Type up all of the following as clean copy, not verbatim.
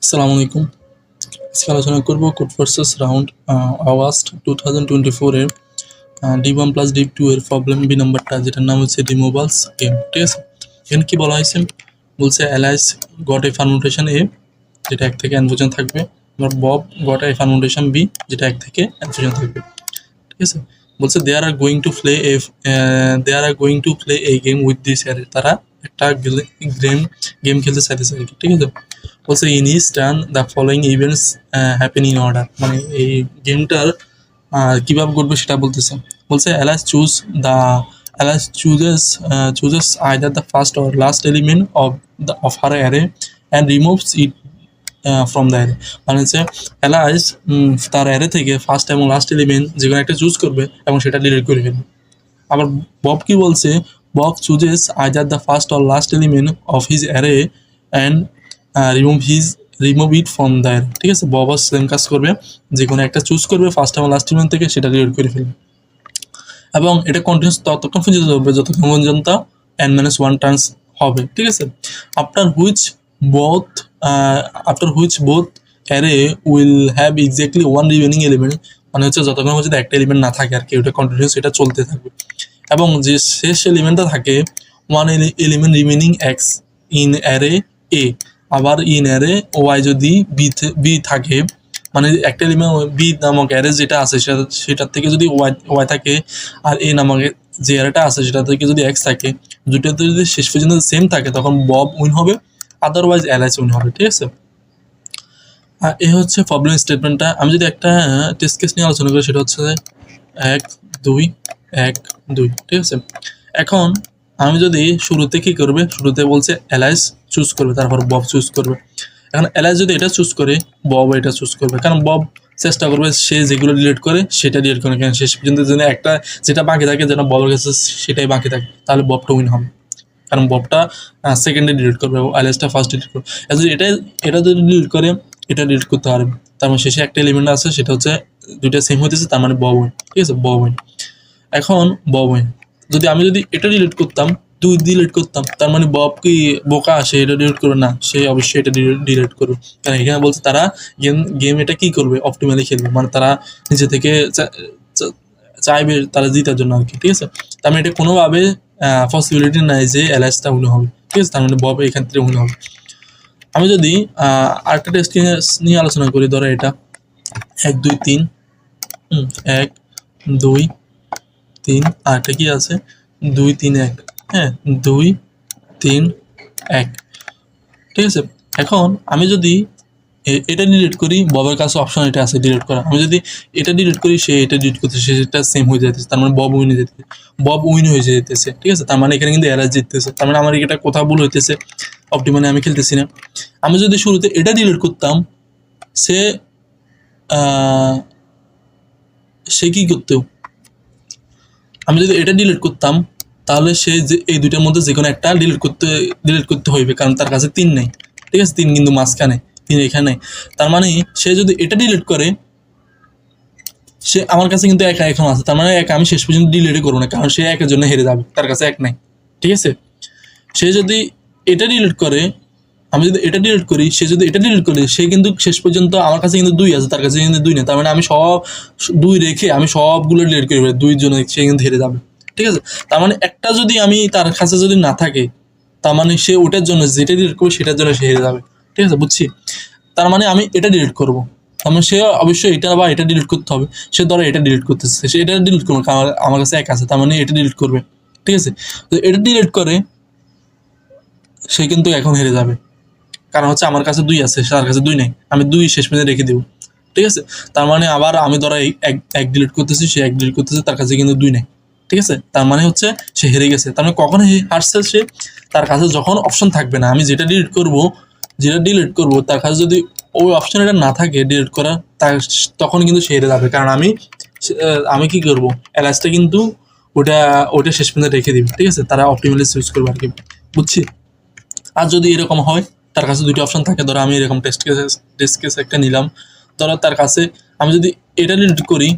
আসসালামু আলাইকুম। আজকে আলোচনা করব কোড ভার্সেস রাউন্ড অগাস্ট 2024 এর D1 প্লাস D2 এর প্রবলেম বি নাম্বারটা, যেটার নাম হচ্ছে রিমুভালস গেম। ঠিক আছে, এখানে কি বলা হয়েছে? বলছে Alice got a permutation A, যেটা 1 থেকে n পর্যন্ত থাকবে। আবার Bob got a permutation B, যেটা 1 থেকে n পর্যন্ত থাকবে। ঠিক আছে, বলছে they are going to play a game with this array. তারা একটা গেম খেলতে চাইতেছে আর কি। ঠিক আছে, বলছে in is turn the following events happen in order, মানে এই গেমটার কীভাবে করবে সেটা বলতেছে। বলছে alas chooses either the first or last element of her array and removes it from the array. মানে হচ্ছে অ্যালাইস তার অ্যারে থেকে ফার্স্ট এবং লাস্ট এলিমেন্ট যে কোনো একটা চুজ করবে এবং সেটা ডিলিট করে ফেলবে। আবার বব কি বলছে? Bob chooses either the first or last element of his array and remove it from the array. ঠিক আছে, বব সেম কাজ করবে, যে কোনো একটা চুজ করবে ফার্স্ট এবং লাস্ট এলিমেন্ট থেকে, সেটা ডিলিট করে ফেলবে। এবং এটা কন্টিনিউস ততক্ষণ পর্যন্ত হবে যতক্ষণ পর্যন্ত n-1 টার্নস হবে। ঠিক আছে, after which both array will have exactly one remaining element, মানে হচ্ছে যতক্ষণ পর্যন্ত একটা এলিমেন্ট না থাকে আর কি, ওটা কন্টিনিউস এটা চলতে থাকবে। এবং যে শেষ এলিমেন্টটা থাকে one element remaining x in array এ, আবার ইন অ্যারে ওয়াই যদি বি থাকে, মানে একটা এলিমেন্ট বি নামক অ্যারে যেটা আছে সেটার থেকে যদি ওয়াই থাকে, আর এ নামক যে অ্যারেটা আছে সেটা থেকে যদি এক্স থাকে, দুটোতে যদি শেষ পর্যন্ত সেম থাকে তখন বব উইন হবে, আদারওয়াইজ অ্যালাইস উইন হবে। ঠিক আছে, এ হচ্ছে প্রবলেম স্টেটমেন্টটা। আমি যদি একটা টেস্ট কেস নিয়ে আলোচনা করি, সেটা হচ্ছে 1 2 1 2। ঠিক আছে, এখন আমি যদি শুরুতে কি করবে, শুরুতে বলছে অ্যালাইস চুজ করবে, তারপর বব চুজ করবে। এখন অ্যালাইস যদি এটা চুজ করে, বব এটা চুজ করবে, কারণ বব চেষ্টা করবে সে যেগুলো ডিলিট করে সেটা ডিলিট করে, কারণ শেষ পর্যন্ত যেন একটা যেটা বাকি থাকে যেন ববের কাছে সেটাই বাকি থাকে, তাহলে ববটা উইন হবে, কারণ ববটা সেকেন্ডে ডিলিট করবে এবং অ্যালাইসটা ফার্স্ট ডিলিট করবে। যদি এটা যদি ডিলিট করে এটা ডিলিট করতে পারবে, তার মানে শেষে একটা এলিমেন্ট আছে সেটা হচ্ছে দুইটা সেম হইতেছে, তার মানে বব উইন। ঠিক আছে, বব উইন। এখন বব উইন, আমি যদি এটা ডিলিট করতাম, 2 ডিলিট করতাম, তার মানে বব কি বোকা, সে এটা ডিলিট করবে না, সে অবশ্যই এটা ডিলিট করবে, কারণ এখানে বলছে তারা গেম এটা কি করবে, অপটিমালি খেলবে, মানে তারা নিজে থেকে চাইবে তারা জিতার জন্য আর কি। ঠিক আছে, তার মানে এটা কোনোভাবে পসিবিলিটি নাই যে অ্যালাইসটা উইন হবে। ঠিক আছে, তার মানে বব এখান থেকে উইন হবে। আমি যদি আরেকটা টেস্ট নিয়ে আলোচনা করি, ধরো এটা 1 2 3, 1 2 3, আরেকটা কি আছে 2 3 1, হ্যাঁ 2 3 1। ঠিক আছে, এখন আমি যদি এটা ডিলিট করি, ববের কাছে অপশন এটা আছে ডিলিট করা, আমি যদি এটা ডিলিট করি সে এটা ডিলিট করতে, সেটা সেম হয়ে যেতেছে, তার মানে বব উইন হয়ে যেতেছে, বব উইন হয়ে যেতেছে। ঠিক আছে, তার মানে এখানে কিন্তু অ্যালাইস জিততেছে, তার মানে আমার এটা কোথাও ভুল হইতেছে, অপটিমালি আমি খেলতেছি না। আমি যদি শুরুতে এটা ডিলিট করতাম, সে কি করতো, আমি যদি এটা ডিলিট করতাম তাহলে সে যে এই দুইটার মধ্যে যে কোনো একটা ডিলিট করতে হইবে, কারণ তার কাছে 3 নেই। ঠিক আছে, 3 কিন্তু মাঝখানে, 3 এখানে, তার মানে সে যদি এটা ডিলিট করে, সে আমার কাছে কিন্তু একা এখন আছে, তার মানে একা আমি শেষ পর্যন্ত ডিলিটই করবো না, কারণ সে একের জন্য হেরে যাবে, তার কাছে 1 নাই। ঠিক আছে, সে যদি এটা ডিলিট করে, আমি যদি এটা ডিলিট করি, সে যদি এটা ডিলিট করে, সে কিন্তু শেষ পর্যন্ত আমার কাছে কিন্তু 2 আছে, তার কাছে কিন্তু 2 নেই, তার মানে আমি সব 2 রেখে আমি সবগুলো ডিলিট করে ফেলি 2 জন্য, সে কিন্তু হেরে যাবে। ঠিক আছে, তার মানে একটা যদি আমি তার কাছে যদি না থাকে, তার মানে সে ওটার জন্য যেটা ডিলিট করবে সেটার জন্য সে হেরে যাবে। ঠিক আছে, বুঝছি। তার মানে আমি এটা ডিলিট করবো, তার মানে সে অবশ্যই এটা বা এটা ডিলিট করতে হবে। সে ধরো এটা ডিলিট করতেছে, সে এটা ডিলিট করবে, কারণ আমার কাছে 1 আছে, তার মানে এটা ডিলিট করবে। ঠিক আছে, তো এটা ডিলিট করে সে কিন্তু এখন হেরে যাবে, কারণ হচ্ছে আমার কাছে 2 আছে, তার কাছে 2 নেই, আমি 2 শেষ পর্যন্ত রেখে দেবো। ঠিক আছে, তার মানে আবার আমি ধরো এক ডিলিট করতেছি, সে 1 ডিলিট করতেছে, তার কাছে কিন্তু 2 নেই। ঠিক আছে, তার মানে হচ্ছে সে হেরে গেছে। তার মানে কখন হারছে সে, তার কাছে যখন অপশন থাকবে না, আমি যেটা ডিলিট করব তার কাছে যদি ওই অপশন এটা না থাকে ডিলিট করা, তখন কিন্তু সে হেরে যাবে, কারণ আমি কি করব, অ্যালাইসটা কিন্তু ওটা শেষ পর্যন্ত রেখে দিবে। ঠিক আছে, তারা অপটিমালি চুজ করবে আর কি, বুঝছি। আর যদি এরকম হয়, তার কাছে 2টি অপশন থাকে, ধরো আমি এরকম টেস্ট কেস একটা নিলাম, ধরো তার কাছে আমি যদি এটা ডিলিট করি,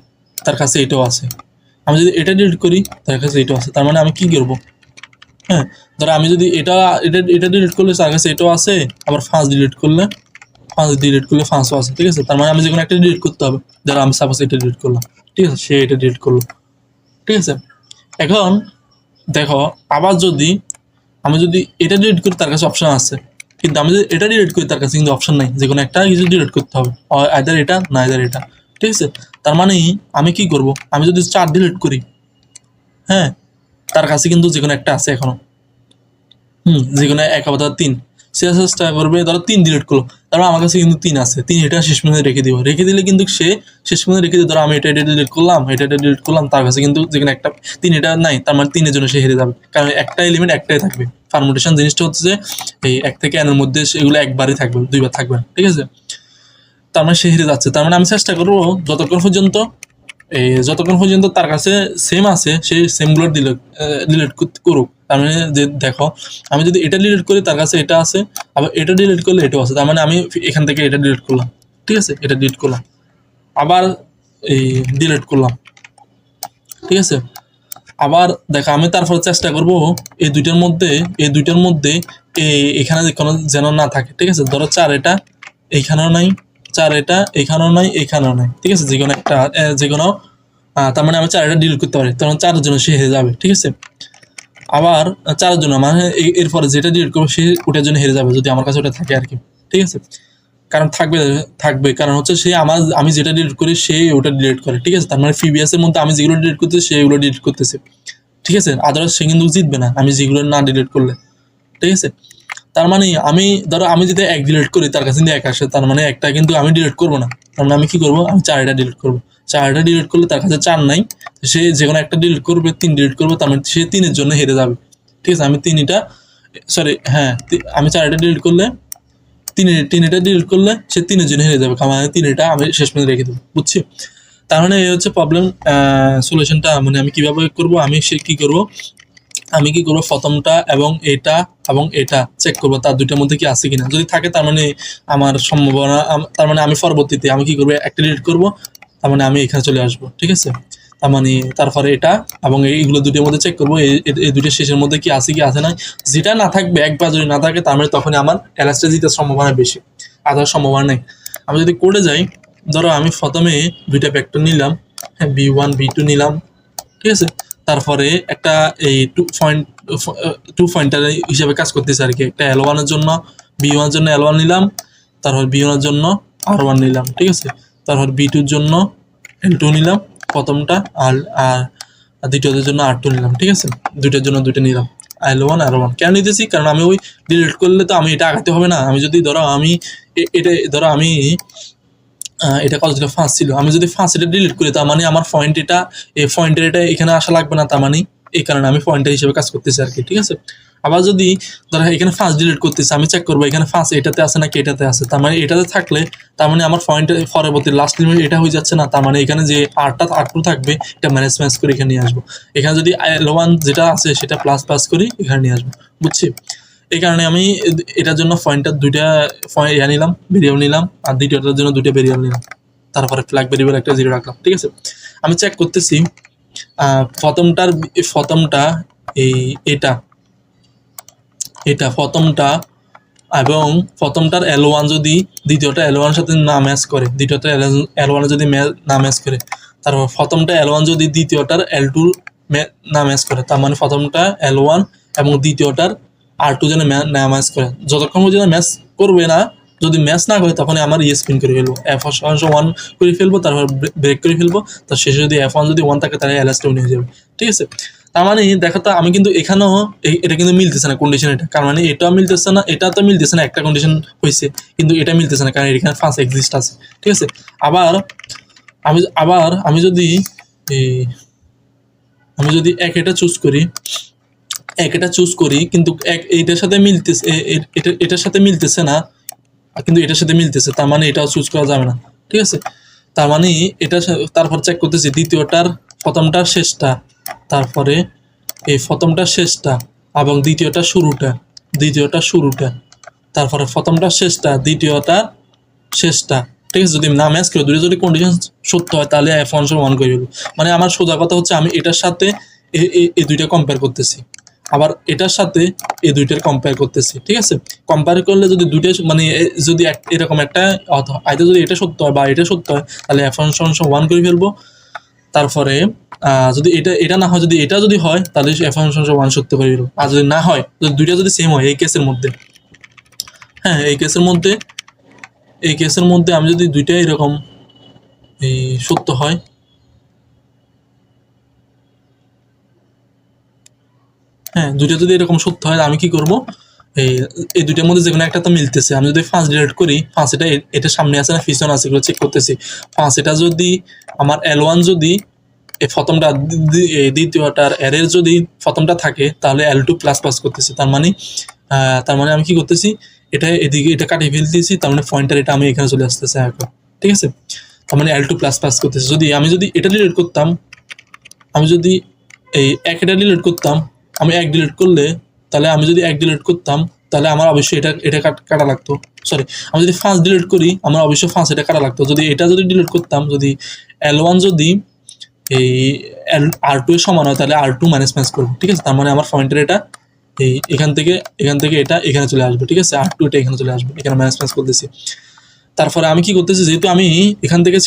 তার কাছে এটাও আছে, আমি যদি এটা ডিলিট করি, তার কাছে এটাও আছে, তার মানে আমি কি করবো, ধরো আমি যদি এটা ডিলিট করলে তার কাছে এটাও আছে, আবার ফার্স্ট ডিলিট করলে 5 ডিলিট করলে 5ও আছে, ঠিক আছে। তার মানে আমি যে কোনো একটা ডিলিট করতে হবে। ধরো আমি সাপোজ এটা ডিলিট করলাম, ঠিক আছে, সে এটা ডিলিট করলো, ঠিক আছে। এখন দেখো আবার যদি আমি যদি এটা ডিলিট করি তার কাছে অপশন আছে, কিন্তু আমি যদি এটা ডিলিট করি তার কাছে কিন্তু অপশন নাই, যে কোনো একটা কিছু ডিলিট করতে হবে, আইদার এটা না আইদার এটা, ঠিক আছে। তার মানে আমি কি করব, আমি যদি 4 ডিলিট করি, হ্যাঁ, তার কাছে কিন্তু যে কোনো একটা আছে এখনো, যে কোনো এক অথবা 3 সে চেষ্টা করবে, ধরো 3 ডিলিট করলো, তারপর আমার কাছে কিন্তু 3 আছে, 3 এটা শেষ পর্যন্ত রেখে দিব, রেখে দিলে কিন্তু সে শেষ পর্যন্ত রেখে দিয়ে ধরো আমি এটা ডিলিট করলাম, এটা ডিলিট করলাম, তার কাছে কিন্তু যে কোনো একটা 3 এটা নাই, তার মানে 3 এর জন্য সে হেরে যাবে, কারণ একটা এলিমেন্ট একটাই থাকবে। পারমুটেশন জিনিসটা হচ্ছে এই 1 থেকে n এর মধ্যে এগুলো একবারই থাকবে, দুইবার থাকবে না, ঠিক আছে। তার মানে সে হেরে যাচ্ছে। তার মানে আমি চেষ্টা করবো যতক্ষণ পর্যন্ত তার কাছে সেম আছে সে সেমগুলো ডিলিট করুক। তার মানে যে দেখো আমি যদি এটা ডিলিট করি তার কাছে এটা আছে, আবার এটা ডিলিট করলে এটাও আছে, তার মানে আমি এখান থেকে এটা ডিলিট করলাম, ঠিক আছে, এটা ডিলিট করলাম, আবার এই ডিলিট করলাম, ঠিক আছে। আবার দেখো আমি তারপর চেষ্টা করব এই দুইটার মধ্যে এখানে কোনো যেন না থাকে, ঠিক আছে। ধরো 4 এটা এইখানেও নাই, 4 এটা এইখানেও নাই, এইখানেও নাই, ঠিক আছে, যে কোনো একটা যে কোনো তার মানে আমি 4 এটা ডিলিট করতে পারি, তখন 4 এর জন্য সে হেরে যাবে, ঠিক আছে। আবার 4 এর জন্য মানে এরপরে যেটা ডিলিট করবো সে ওটার জন্য হেরে যাবে, যদি আমার কাছে ওটা থাকে আর কি, ঠিক আছে। কারণ থাকবে কারণ হচ্ছে সে আমি যেটা ডিলিট করি সে ওটা ডিলিট করে, ঠিক আছে। তার মানে প্রিভিয়াস এর মধ্যে আমি যেগুলো ডিলিট করতেছি সে এগুলো ডিলিট করতেছে, ঠিক আছে। আদারওয়াইজ সে কিন্তু জিতবে না আমি যেগুলো না ডিলিট করলে, ঠিক আছে। তার মানে আমি যদি 1 ডিলিট করি তার কাছে কিন্তু 1 আসে, তার মানে একটা কিন্তু আমি ডিলিট করবো না, তার মানে আমি কি করবো, আমি 4টা ডিলিট করবো। 4টা ডিলিট করলে তার কাছে 4 নাই, সে যে কোনো একটা ডিলিট করবে, 3 ডিলিট করবে, তার মানে সে 3 এর জন্য হেরে যাবে, ঠিক আছে। আমি 4টা ডিলিট করলে 3 এটা ডিলিট করলে সে 3 এর জন্য হেরে যাবে, কারণ 3 এটা আমি শেষ পর্যন্ত রেখে দেবো, বুঝছি। তার মানে এই হচ্ছে প্রবলেম সলিউশনটা, মানে আমি কিভাবে করবো, আমি কি করবো প্রথমটা এবং এটা চেক করবো তার দুইটার মধ্যে কি আছে কিনা, যদি থাকে তার মানে আমার সম্ভাবনা, তার মানে আমি পরবর্তীতে আমি কি করবো, একটা ডিলিট করবো, তার মানে আমি এখানে চলে আসবো, ঠিক আছে। তার মানে তারপরে এটা এবং এইগুলো দুটোর মধ্যে চেক করবো এই দুটো শেষের মধ্যে কি আছে না, যেটা না থাকবে একবার যদি না থাকে তার মানে তখনই আমার এলাস্টে জিতার সম্ভাবনা বেশি, আদার সম্ভাবনা নেই। আমি যদি কোডে যাই, ধরো আমি প্রথমে 2টা ভেক্টর নিলাম, হ্যাঁ, b1 b2 নিলাম, ঠিক আছে। তারপরে একটা এই 2 পয়েন্টার হিসাবে কাজ করতেছে আর কি, একটা L1 এর জন্য B1 এর জন্য L1 নিলাম, তারপর B1 এর জন্য R1 নিলাম, ঠিক আছে। তারপর B2 এর জন্য L2 নিলাম প্রথমটা, আর দ্বিতীয়টার জন্য R2 নিলাম, ঠিক আছে। দুইটার জন্য দুইটা নিলাম, L1 R1 কেন নিতেছি, কারণ আমি ওই ডিলিট করলে তো আমি এটা আগাতে হবে না। আমি যদি ধরো আমি এটা কতটা ফার্স্ট ছিল, আমি যদি ফার্স্ট এটা ডিলিট করি তার মানে আমার পয়েন্টের এটা এখানে আসা লাগবে না, তার মানে এই কারণে আমি পয়েন্টার হিসেবে কাজ করতেছি আর কি, ঠিক আছে। আবার যদি ধরো এখানে ফার্স্ট ডিলিট করতেছি, আমি চেক করবো এখানে ফার্স্ট এটাতে আছে নাকি এটাতে আছে, তার মানে এটাতে থাকলে তার মানে আমার পয়েন্টের পরবর্তী লাস্ট লিমিট এটা হয়ে যাচ্ছে না, তার মানে এখানে যে R2 থাকবে এটা ম্যানেজ করে এখানে নিয়ে আসবো। এখানে যদি L1 যেটা আছে সেটা প্লাস করি এখানে নিয়ে আসবো, বুঝছি। এই কারণে আমি এটার জন্য পয়েন্টার 2টা নিলাম, ভেরিয়েবল নিলাম, আর দ্বিতীয়টার জন্য 2টা ভেরিয়েবল নিলাম, তারপরে ফ্ল্যাগ ভেরিয়েবল একটা 0 রাখলাম, ঠিক আছে। আমি চেক করতেছি প্রথমটা এটা প্রথমটা এবং প্রথমটার L1 যদি দ্বিতীয়টা L1 এর সাথে না ম্যাচ করে, দ্বিতীয়টা L1 যদি না ম্যাচ করে, তারপর প্রথমটা L1 যদি দ্বিতীয়টার L2 না ম্যাচ করে, তার মানে প্রথমটা L1 এবং দ্বিতীয়টার R2 যেন না ম্যাচ করে, যতক্ষণ পর্যন্ত ম্যাচ করবে না, যদি ম্যাচ না করে তখন আমার স্পিন করে ফেলবো, F1 করে ফেলবো, তারপর ব্রেক করে ফেলবো, তার শেষে যদি F1 যদি 1 থাকে তাহলে LS হয়ে যাবে, ঠিক আছে। তার মানে দেখো তো আমি কিন্তু এখানেও এটা কিন্তু মিলতেছে না কন্ডিশন, এটা কারণ মানে এটাও মিলতেছে না, এটা তো মিলতেছে না, একটা কন্ডিশন হয়েছে কিন্তু এটা মিলতেছে না, কারণ এখানে ফার্স্ট এক্সিস্ট আছে, ঠিক আছে। আবার আমি যদি এটা চুজ করি কিন্তু এটার সাথে মিলতেছে না, কিন্তু এটার সাথে মিলতেছে, তার মানে এটাও চুজ করা যাবে না, ঠিক আছে। তার মানে তারপর চেক করতেছি প্রথমটার শেষটা, তারপরে এই প্রথমটার শেষটা এবং দ্বিতীয়টা শুরুটা, তারপরে প্রথমটার শেষটা দ্বিতীয়টার শেষটা, ঠিক আছে। যদি না ম্যাচ করে দুটো যদি কন্ডিশন সত্য হয় তাহলে F1 1 করে ফেলবো। মানে আমার সোজা কথা হচ্ছে আমি এটার সাথে এই দুইটা কম্পেয়ার করতেছি, আবার এটার সাথে এই দুইটার কম্পেয়ার করতেছি, ঠিক আছে। কম্পেয়ার করলে যদি দুইটা মানে যদি এরকম একটা আইদার যদি এটা সত্য হয় বা এটা সত্য হয়, তাহলে f1 = 1 করে ফেলবো। তারপরে যদি এটা না হয়, যদি এটা যদি হয়, তাহলে f1 = 1 সত্য করে ফেলবো। আর যদি না হয়, যদি দুইটা যদি সেম হয় এই কেসের মধ্যে, হ্যাঁ এই কেসের মধ্যে আমি যদি দুইটা এরকম এই সত্য হয়, হ্যাঁ দুইটা যদি এরকম সত্য হয়, আমি কি করব, এই দুইটার মধ্যে যে কোনো একটা তো মিলতেছে। আমি যদি 5 ডিলিট করি, 5 এটা সামনে আছে না পিছনে আছে এগুলো চেক করতেছি। 5 এটা যদি আমার L1 যদি এই প্রথমটা দ্বিতীয়টার এর যদি প্রথমটা থাকে, তাহলে L2 প্লাস প্লাস করতেছি। তার মানে আমি কি করতেছি, এটা এদিকে এটা কাটিয়ে ফেলতেছি, তার মানে পয়েন্টার এটা আমি এখানে চলে আসতেছে এখন, ঠিক আছে। তার মানে L2 প্লাস প্লাস করতেছি। আমি যদি এটা ডিলিট করতাম, আমি যদি এই একটা ডিলিট করতাম, আমি এক ডিলিট করলে, তাহলে আমি যদি এক ডিলিট করতাম, তাহলে আমার অবশ্যই এটা কাটা লাগতো। সরি, আমি যদি 5 ডিলিট করি, আমার অবশ্যই 5 এটা কাটা লাগতো। যদি এটা যদি ডিলিট করতাম, যদি L1 যদি এই R2 এর সমান হয়, তাহলে R2 মাইনাস মাইনাস করবো, ঠিক আছে। তার মানে আমার পয়েন্টার এটা এখান থেকে এটা এখানে চলে আসবে, ঠিক আছে। R2 এটা এখানে চলে আসবে, এখানে মাইনাস মাইনাস করতেছি। তারপরে আমি কি করতেছি, যেহেতু আমি এখান থেকে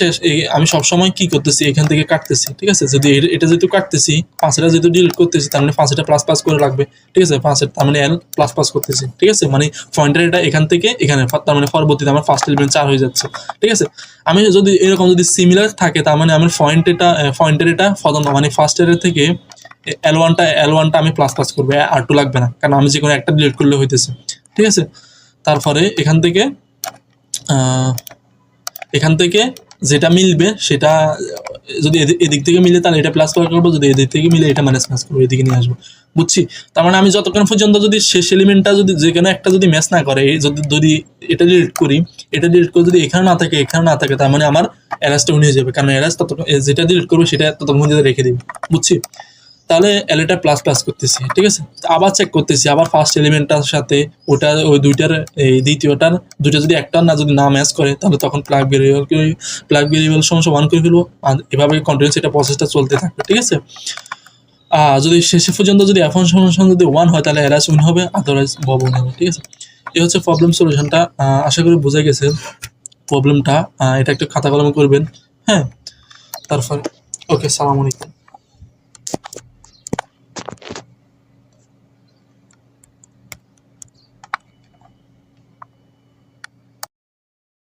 আমি সবসময় কি করতেছি, এখান থেকে কাটতেছি, ঠিক আছে। যদি এটা যেহেতু কাটতেছি, 5টা যেহেতু ডিলিট করতেছি, তার মানে 5টা প্লাস প্লাস করে লাগবে, ঠিক আছে। 5 তার মানে L প্লাস প্লাস করতেছি, ঠিক আছে। মানে পয়েন্টার এটা এখান থেকে এখানে, তার মানে পরবর্তীতে আমার ফার্স্ট এলিমেন্ট 4 হয়ে যাচ্ছে, ঠিক আছে। আমি যদি এরকম যদি সিমিলার থাকে, তার মানে আমার পয়েন্টার এটা প্রথম মানে ফার্স্ট এর থেকে L1টা আমি প্লাস প্লাস করবো, R2 লাগবে না, কারণ আমি যে কোনো একটা ডিলিট করলে হইতেছে, ঠিক আছে। তারপরে এখান থেকে যেটা মিলবে সেটা যদি এদিক থেকে মিলে, তাহলে এটা প্লাস করবো, যদি এদিক থেকে মিলে এটা মাইনাস মাইনাস করবো, এদিকে নিয়ে আসবো, বুঝছি। তার মানে আমি যতক্ষণ পর্যন্ত যদি শেষ এলিমেন্টটা যদি যে কোনো একটা যদি ম্যাচ না করে, যদি এটা ডিলিট করি, যদি এখানে না থাকে, তার মানে আমার এরাসটা উনিয়ে যাবে, কারণ এরাস ততক্ষণ যেটা ডিলিট করবে সেটা ততক্ষণ রেখে দিবে, বুঝছি। তাহলে এটা প্লাস প্লাস করতেছি, ঠিক আছে। আবার চেক করতেছি, আবার ফার্স্ট এলিমেন্টটার সাথে ওই দুইটার এই দ্বিতীয়টার দুইটা যদি একটা যদি না ম্যাচ করে, তাহলে তখন প্লাগ ভেরিয়েবল = 1 করে ফেলবো। আর এভাবে কন্টিনিউয়াস এটা প্রসেসটা চলতে থাকবে, ঠিক আছে। যদি শেষে পর্যন্ত যদি f1 = যদি 1 হয়, তাহলে এরাস উইন হবে, আদারওয়াইজ বব উইন হবে, ঠিক আছে। এই হচ্ছে প্রবলেম সলিউশনটা। আশা করি বোঝা গেছে প্রবলেমটা। এটা একটু খাতা কলমে করবেন, হ্যাঁ। তারপরে ওকে, সালাম আলাইকুম।